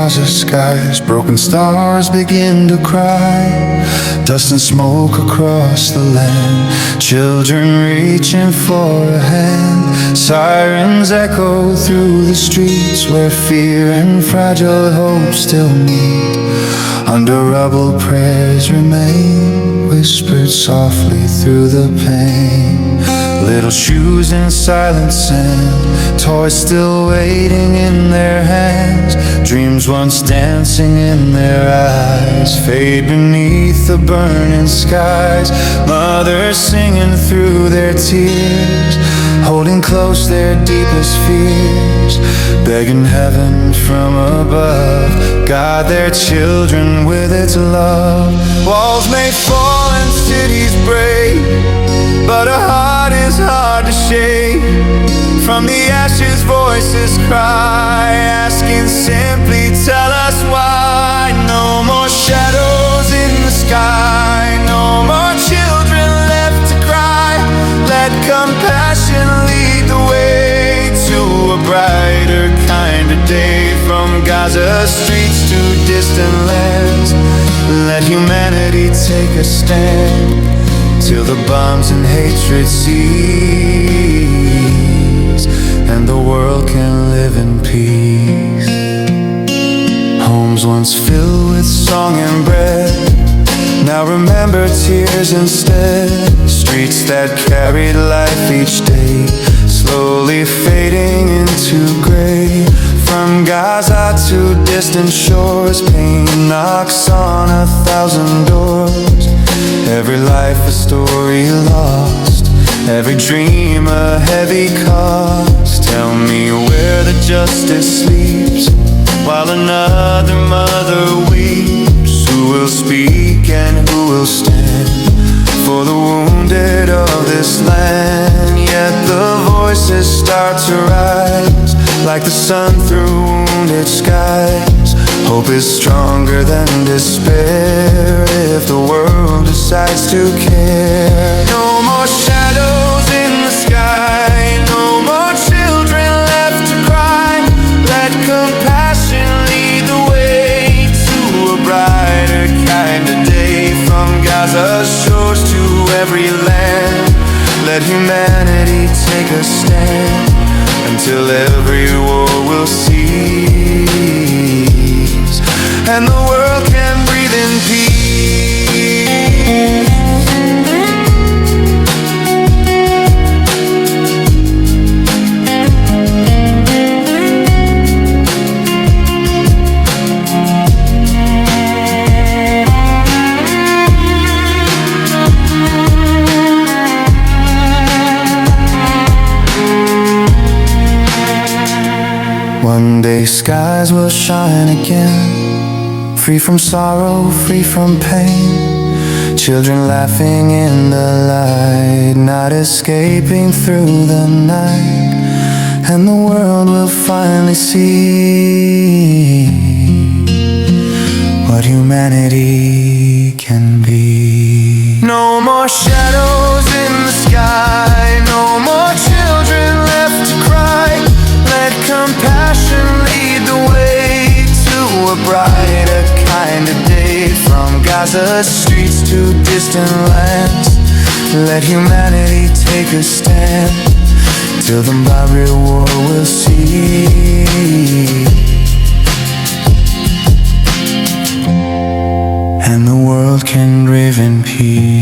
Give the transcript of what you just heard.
Gaza skies, broken stars begin to cry. Dust and smoke across the land, children reaching for a hand. Sirens echo through the streets where fear and fragile hope still meet. Under rubble prayers remain, whispered softly through the pain. Little shoes in silent sand, toys still waiting in their hands. Dreams once dancing in their eyes fade beneath the burning skies. Mothers singing through their tears, holding close their deepest fears, begging heaven from above, guide their children with its love. Walls may fall and cities break, but a heart is hard to shake. From the ashes voices cry, asking simply, tell us why. No more shadows in the sky, no more children left to cry. Let compassion lead the way to a brighter kind of day. From Gaza streets to distant lands, let humanity take a stand, till the bombs and hatred cease, and the world can live in peace. Homes once filled with song and bread, now remember tears instead. Streets that carried life each day, slowly fading into gray. From Gaza to distant shores, pain knocks on 1,000 doors. Every life a story lost, every dream a heavy cost. Tell me where the justice sleeps, while another mother weeps. Who will speak and who will stand for the wounded of this land? Yet the voices start to rise, like the sun through wounded skies. Hope is stronger than despair if the world decides to care. No more shadows in the sky, no more children left to cry. Let compassion lead the way to a brighter kind of day. From Gaza's shores to every land, let humanity take a stand, until every war will cease, and the world can breathe in peace. One day skies will shine again, free from sorrow, free from pain. Children laughing in the light, not escaping through the night. And the world will finally see what humanity can be. No more shadows in the sky, no more children left to cry. Let compassion lead the way to a brighter kind of day. From Gaza's streets to distant lands, let humanity take a stand, till the barrier war will cease, and the world can live in peace.